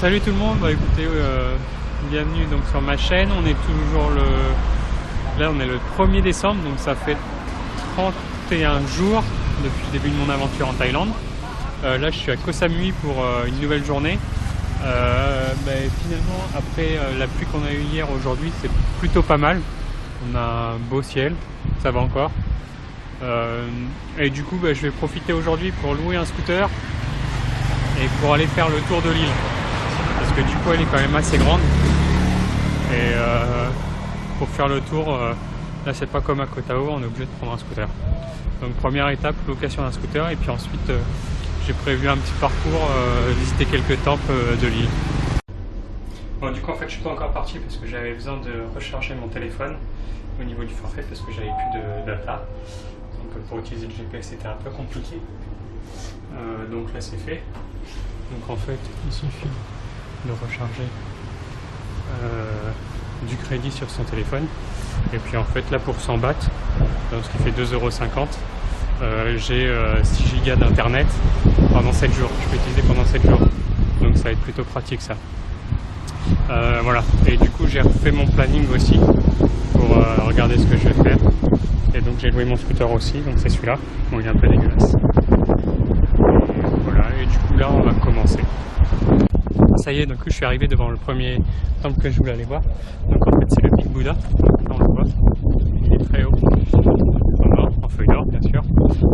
Salut tout le monde, bah écoutez, bienvenue donc sur ma chaîne. On est toujours là on est le 1er décembre, donc ça fait 31 jours depuis le début de mon aventure en Thaïlande. Là je suis à Koh Samui pour une nouvelle journée. Finalement après la pluie qu'on a eue hier, aujourd'hui c'est plutôt pas mal. On a un beau ciel, ça va encore. Et du coup je vais profiter aujourd'hui pour louer un scooter et pour aller faire le tour de l'île. Parce que du coup elle est quand même assez grande. Et pour faire le tour, là c'est pas comme à Koh Tao, on est obligé de prendre un scooter. Donc première étape, location d'un scooter, et puis ensuite j'ai prévu un petit parcours, visiter quelques temples de l'île. Bon, du coup en fait je suis pas encore parti parce que j'avais besoin de recharger mon téléphone au niveau du forfait parce que j'avais plus de data. Donc pour utiliser le GPS c'était un peu compliqué. Donc là c'est fait. Donc en fait il suffit de recharger du crédit sur son téléphone. Et puis en fait là pour 100 bahts, ce qui fait 2,50 €, j'ai 6 Go d'internet pendant 7 jours. Je peux utiliser pendant 7 jours. Donc ça va être plutôt pratique ça. Voilà. Et du coup j'ai refait mon planning aussi pour regarder ce que je vais faire. Et donc j'ai loué mon scooter aussi, donc c'est celui-là. Bon, il est un peu dégueulasse. Et voilà, et du coup là on va commencer. Ça y est, donc je suis arrivé devant le premier temple que je voulais aller voir. Donc en fait c'est le Big Buddha, donc là on le voit, il est très haut, en feuille d'or bien sûr.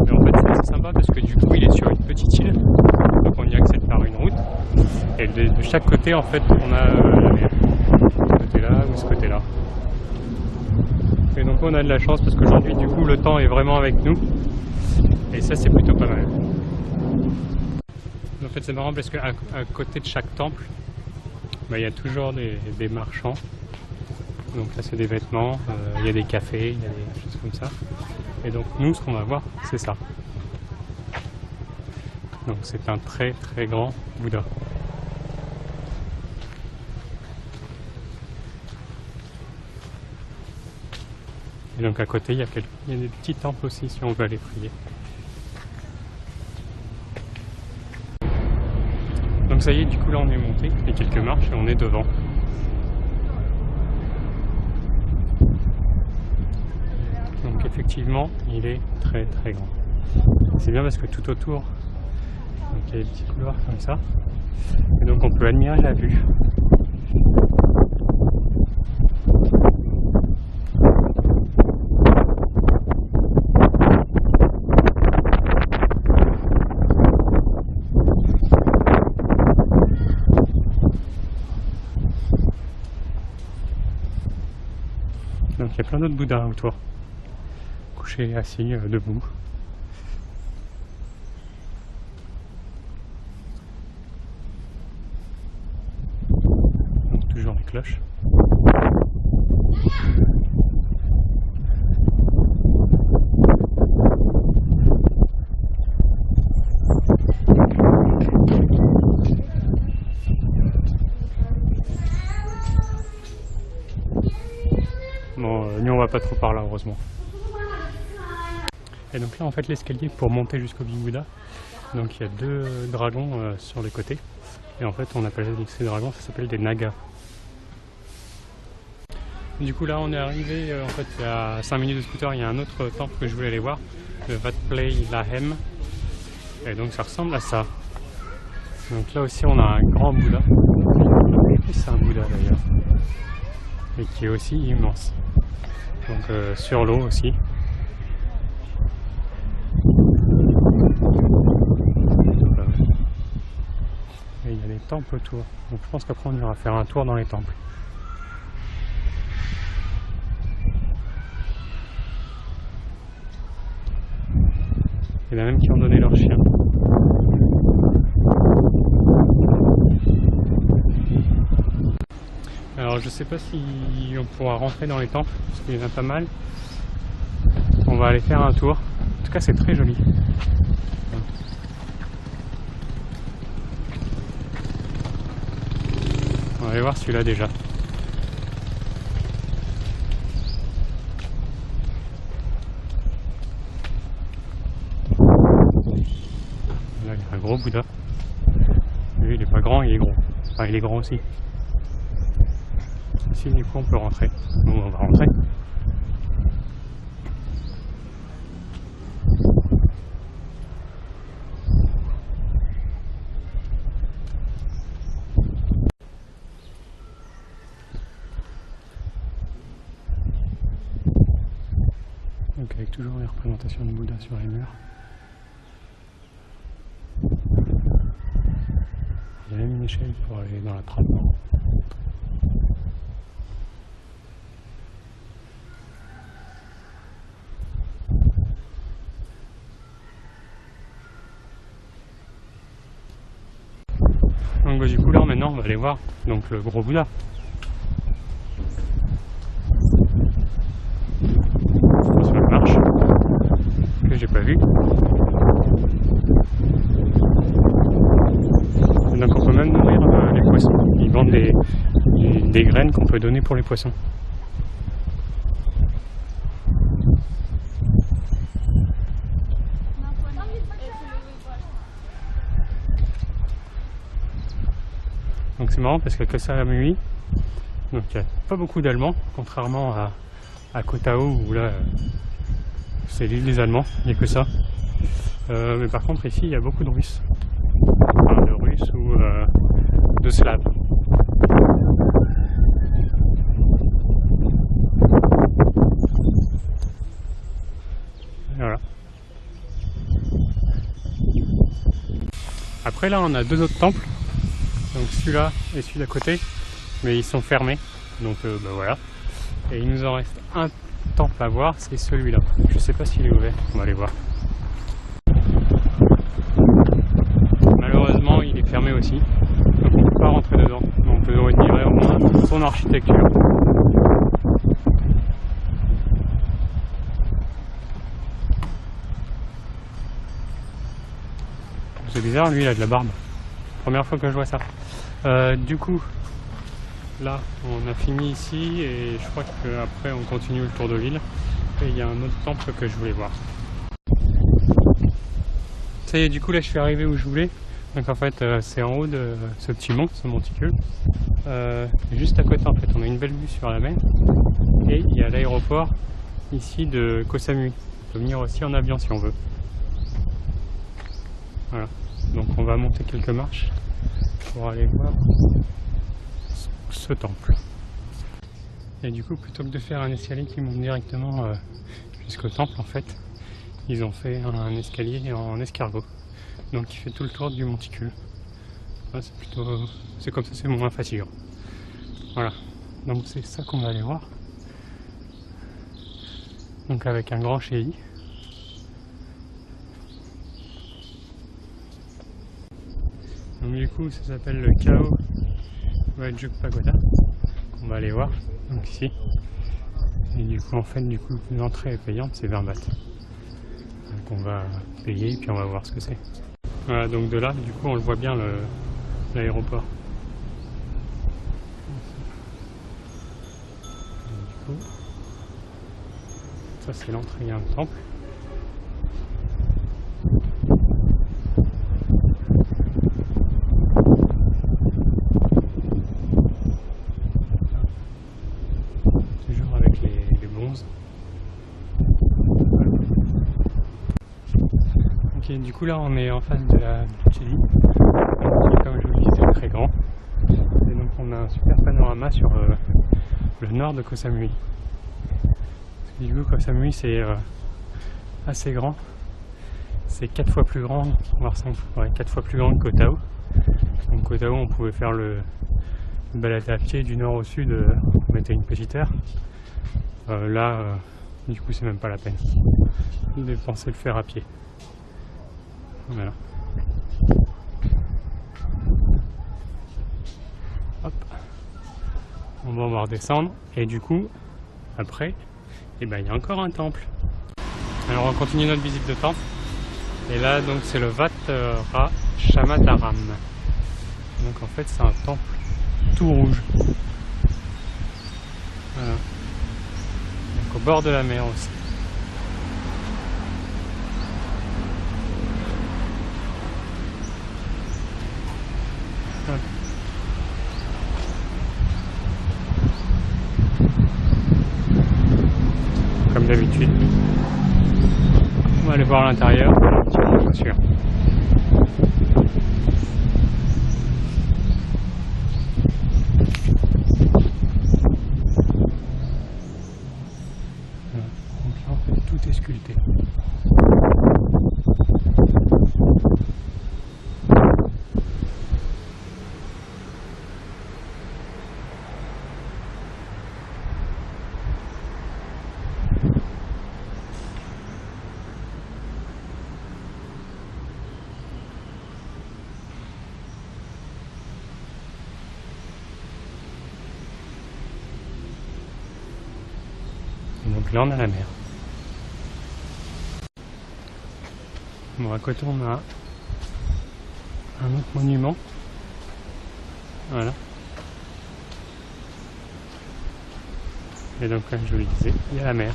Mais en fait c'est assez sympa parce que du coup il est sur une petite île, donc on y accède par une route. Et de chaque côté en fait on a la mer, ce côté là ou ce côté là. Et donc on a de la chance parce qu'aujourd'hui du coup le temps est vraiment avec nous. Et ça c'est plutôt pas mal. En fait c'est marrant parce qu'à côté de chaque temple, il y a toujours des marchands. Donc là c'est des vêtements, il y a des cafés, il y a des choses comme ça. Et donc nous ce qu'on va voir c'est ça. Donc c'est un très très grand Bouddha. Et donc à côté il y a des petits temples aussi si on veut aller prier. Donc ça y est, du coup là on est monté, il y a quelques marches et on est devant. Donc effectivement il est très très grand. C'est bien parce que tout autour, donc il y a des petits couloirs comme ça. Et donc on peut admirer la vue. Donc il y a plein d'autres Bouddhas autour, couchés, assis, debout. Donc toujours les cloches. Bon, nous on va pas trop par là heureusement. Et donc là en fait l'escalier pour monter jusqu'au Big Buddha, donc il y a deux dragons sur les côtés. Et en fait on appelle ces dragons, ça s'appelle des nagas. Du coup là on est arrivé, en fait il y a 5 minutes de scooter, il y a un autre temple que je voulais aller voir, le Wat Plai Lahem. Et donc ça ressemble à ça. Donc là aussi on a un grand Bouddha. C'est un Bouddha d'ailleurs. Et qui est aussi immense. Donc sur l'eau aussi. Et il y a des temples autour. Donc je pense qu'après on ira faire un tour dans les temples. Il y en a même qui ont donné leur chien. Alors je sais pas si on pourra rentrer dans les temples, parce qu'il y en a pas mal. On va aller faire un tour. En tout cas c'est très joli. On va aller voir celui-là déjà. Là il y a un gros Bouddha. Lui il est pas grand, il est gros. Enfin, il est grand aussi. Ici, du coup, on peut rentrer. Bon, on va rentrer. Donc avec toujours les représentations de Bouddha sur les murs. Il y a même une échelle pour aller dans la trappe. Donc du coup là maintenant on va aller voir donc le gros Bouddha. Sur la marche que j'ai pas vu. Et donc on peut même nourrir les poissons. Ils vendent des graines qu'on peut donner pour les poissons. Donc c'est marrant parce qu'à Koh Samui, donc il n'y a pas beaucoup d'Allemands, contrairement à Koh Tao où là c'est l'île des Allemands, il n'y a que ça. Mais par contre ici il y a beaucoup de Russes. Enfin, de Russes ou de Slaves. Voilà. Après là on a deux autres temples. Donc celui-là et celui d'à côté, mais ils sont fermés, donc bah voilà. Et il nous en reste un temple à voir, c'est celui-là. Je sais pas s'il est ouvert, on va aller voir. Malheureusement il est fermé aussi, donc on ne peut pas rentrer dedans. On peut admirer au moins son architecture. C'est bizarre, lui il a de la barbe. Première fois que je vois ça. Du coup, là on a fini ici et je crois qu'après on continue le tour de l'île. Et il y a un autre temple que je voulais voir. Ça y est, du coup là je suis arrivé où je voulais. Donc en fait c'est en haut de ce petit mont, ce monticule. Juste à côté en fait on a une belle vue sur la mer. Et il y a l'aéroport ici de Koh Samui. On peut venir aussi en avion si on veut. Voilà. Donc on va monter quelques marches pour aller voir ce temple. Et du coup plutôt que de faire un escalier qui monte directement jusqu'au temple en fait, ils ont fait un escalier en escargot. Donc il fait tout le tour du monticule. Ouais, c'est comme ça, c'est moins fatigant. Voilà. Donc c'est ça qu'on va aller voir. Donc avec un grand chéi. Donc du coup ça s'appelle le Khao Wajuk Pagoda. On va aller voir, donc ici. Et du coup en fait l'entrée est payante, c'est 20 bahts. Donc on va payer et puis on va voir ce que c'est. Voilà, donc de là du coup on le voit bien l'aéroport. Du coup, ça c'est l'entrée à un temple. Ok, du coup là on est en face de la Chili, qui comme je vous le disais est très grand. Et donc on a un super panorama sur le nord de Koh Samui. Parce que du coup Koh Samui c'est assez grand. C'est 4 fois plus grand, voire 5, ouais, 4 fois plus grand que Koh Tao. Donc Koh Tao on pouvait faire le balade à pied du nord au sud, on mettait une petite heure. Là du coup c'est même pas la peine de penser le faire à pied. Voilà. Hop. On va redescendre et du coup après il y a encore un temple. Alors on continue notre visite de temple et là donc c'est le Wat Shamataram. Donc en fait c'est un temple tout rouge. Voilà. Donc au bord de la mer aussi. d'habitude. On va aller voir à l'intérieur, un petit peu de voiture. Donc là en fait tout est sculpté. Donc là on a la mer. Bon, à côté on a un autre monument. Voilà. Et donc comme je vous le disais, il y a la mer.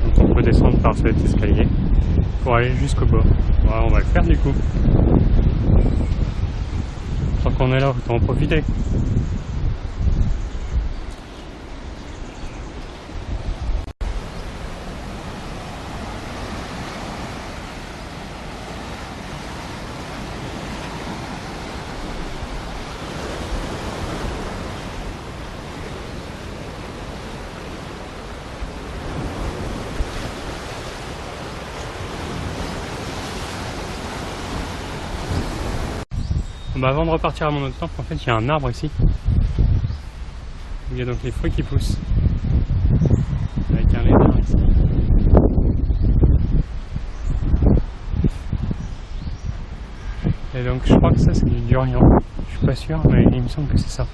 Donc on peut descendre par cet escalier pour aller jusqu'au bord. Voilà, on va le faire du coup. Tant qu'on est là, autant en profiter. Bah avant de repartir à mon autre camp, en fait il y a un arbre ici. Il y a donc les fruits qui poussent. Avec un lézard ici. Et donc je crois que ça c'est du durian. Je suis pas sûr mais il me semble que c'est ça.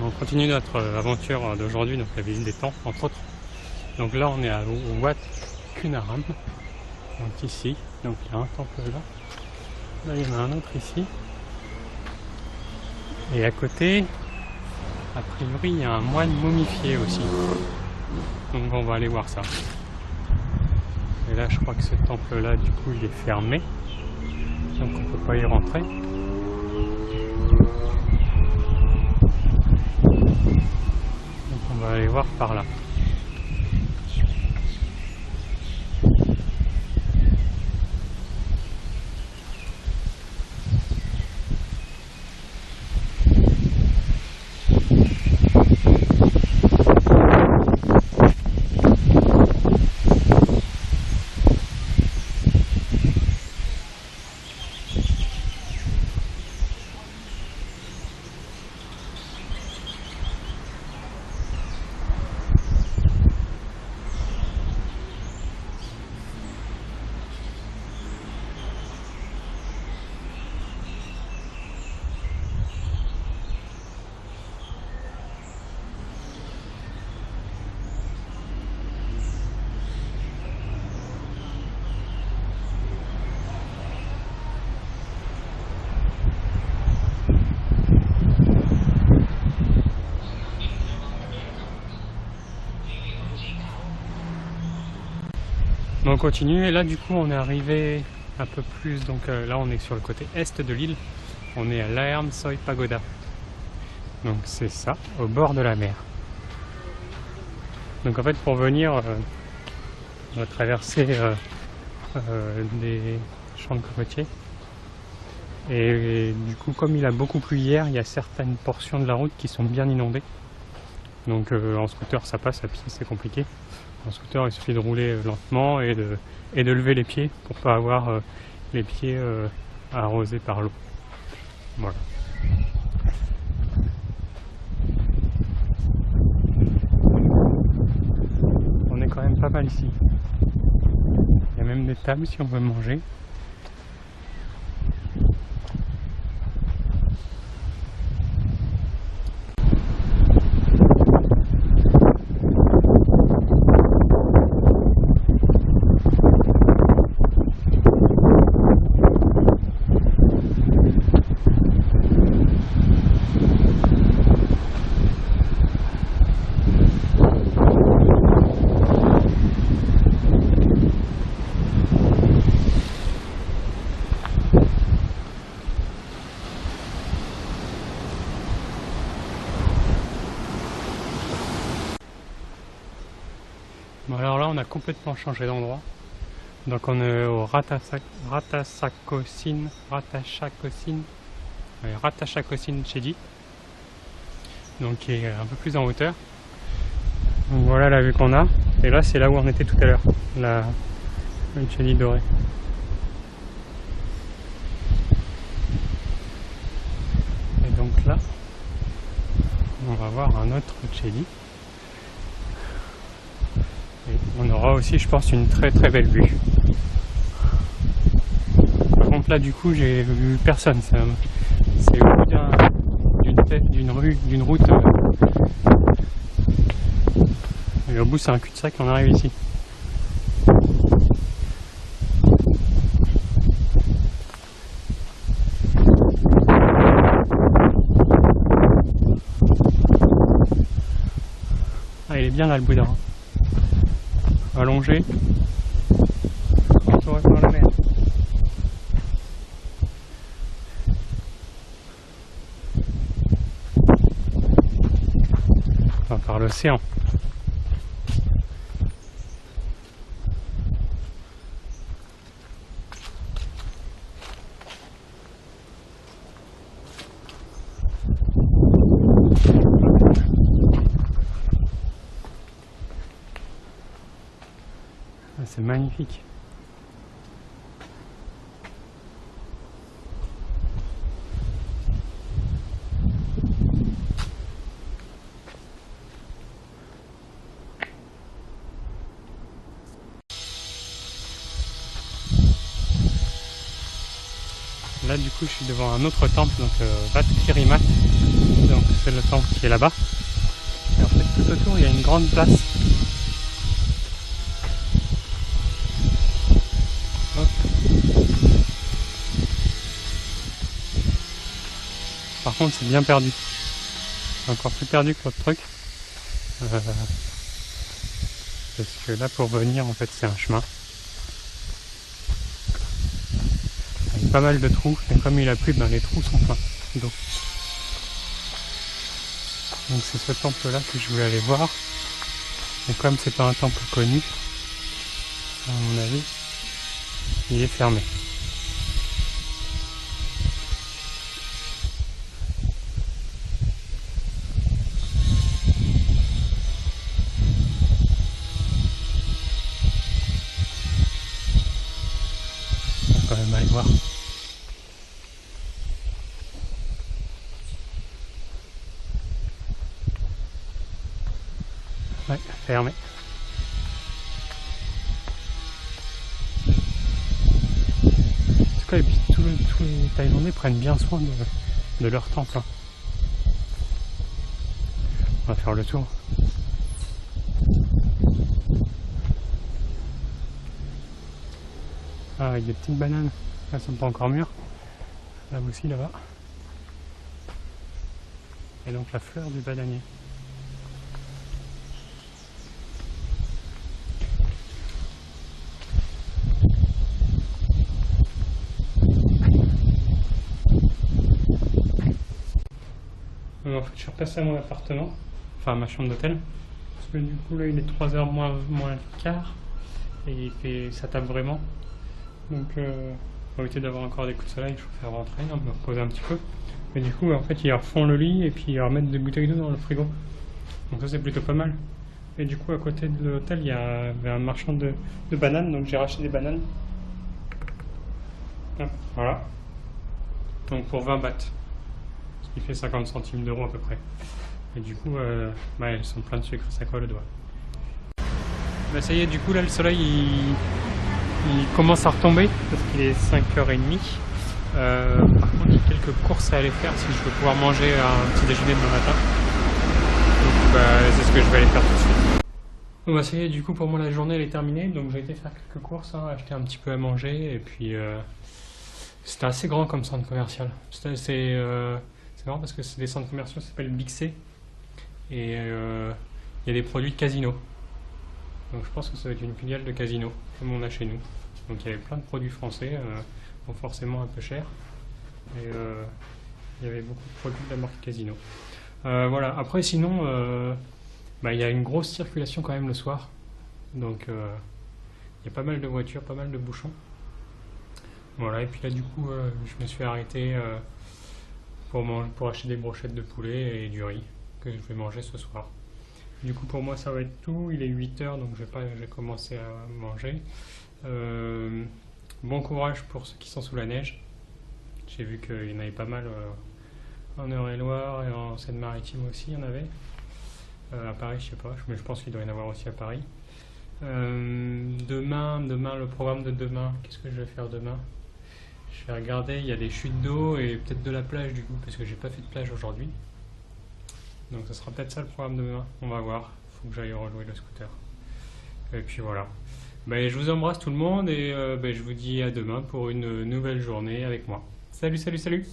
On continue notre aventure d'aujourd'hui, donc la visite des temples entre autres. Donc là on est à Wat Kunaram. Donc ici, donc il y a un temple là, là il y en a un autre ici, et à côté, a priori il y a un moine momifié aussi, donc on va aller voir ça. Et là je crois que ce temple là du coup il est fermé, donc on peut pas y rentrer. Donc on va aller voir par là. On continue et là du coup on est arrivé un peu plus, donc là on est sur le côté est de l'île, on est à Laerm Soi Pagoda, donc c'est ça, au bord de la mer. Donc en fait pour venir on va traverser des champs de cocotiers et du coup comme il a beaucoup plu hier, il y a certaines portions de la route qui sont bien inondées, donc en scooter ça passe, à pied c'est compliqué. En scooter, il suffit de rouler lentement et de lever les pieds pour pas avoir les pieds arrosés par l'eau. Voilà. On est quand même pas mal ici. Il y a même des tables si on veut manger. Bon, alors là on a complètement changé d'endroit. Donc on est au Ratachakossin Chedi. Donc qui est un peu plus en hauteur. Donc voilà la vue qu'on a. Et là c'est là où on était tout à l'heure. La Chedi dorée. Et donc là, on va voir un autre Chedi. Et on aura aussi, je pense, une très très belle vue. Par contre là, du coup, j'ai vu personne. C'est au bout d'une rue, d'une route. Et au bout, c'est un cul-de-sac. On arrive ici. Ah, il est bien là, le boudin. Allongé, entouré par la mer. Enfin, par l'océan. C'est magnifique. Là du coup je suis devant un autre temple, donc Wat Kirimat, donc c'est le temple qui est là-bas. Et en fait tout autour il y a une grande place. Hop. Par contre c'est bien perdu, c'est encore plus perdu que l'autre truc. Parce que là pour venir en fait c'est un chemin. Pas mal de trous, et comme il a plu, ben les trous sont pleins d'eau. Donc c'est ce temple là que je voulais aller voir. Et comme c'est pas un temple connu, à mon avis, il est fermé. On va quand même aller voir. Ouais, fermé. En tout cas, et puis tous les Thaïlandais prennent bien soin de leur temple. Hein. On va faire le tour. Ah, avec des petites bananes. Elles sont pas encore mûres. Là aussi, là-bas. Et donc la fleur du bananier. En fait, je suis repassé à mon appartement, enfin à ma chambre d'hôtel, parce que du coup là il est 3h moins le quart et ça tape vraiment. Donc pour éviter d'avoir encore des coups de soleil, je préfère rentrer, me reposer un petit peu. Mais du coup en fait ils refont le lit et puis ils remettent des bouteilles d'eau dans le frigo. Donc ça c'est plutôt pas mal. Et du coup à côté de l'hôtel il y avait un marchand de bananes, donc j'ai racheté des bananes. Hop, voilà. Donc pour 20 bahts. Il fait 50 centimes d'euros à peu près. Et du coup, elles sont pleines de sucre, ça colle le doigt. Bah ça y est, du coup là le soleil il commence à retomber parce qu'il est 5h30. Par contre, il y a quelques courses à aller faire si je veux pouvoir manger un petit déjeuner demain matin. Donc c'est ce que je vais aller faire tout de suite. Bon, bah ça y est, du coup pour moi la journée elle est terminée. Donc j'ai été faire quelques courses, acheter un petit peu à manger et puis c'était assez grand comme centre commercial. C'est marrant parce que des centres commerciaux s'appellent Big C et il y a des produits de Casino. Donc je pense que ça va être une filiale de Casino, comme on a chez nous. Donc il y avait plein de produits français, bon, forcément un peu chers. Et il y avait beaucoup de produits de la marque Casino. Voilà, après sinon, il y a une grosse circulation quand même le soir. Donc il y a pas mal de voitures, pas mal de bouchons. Voilà, et puis là du coup je me suis arrêté pour acheter des brochettes de poulet et du riz que je vais manger ce soir. Du coup pour moi ça va être tout, il est 8h donc je vais commencer à manger. Bon courage pour ceux qui sont sous la neige. J'ai vu qu'il y en avait pas mal en Eure-et-Loire et en Seine-Maritime aussi, il y en avait. À Paris, je sais pas, mais je pense qu'il doit y en avoir aussi à Paris. Demain, le programme de demain, qu'est-ce que je vais faire demain? Je vais regarder, il y a des chutes d'eau et peut-être de la plage du coup, parce que j'ai pas fait de plage aujourd'hui. Donc ça sera peut-être ça le programme de demain, on va voir. Faut que j'aille relouer le scooter. Et puis voilà. Ben, je vous embrasse tout le monde et je vous dis à demain pour une nouvelle journée avec moi. Salut, salut, salut!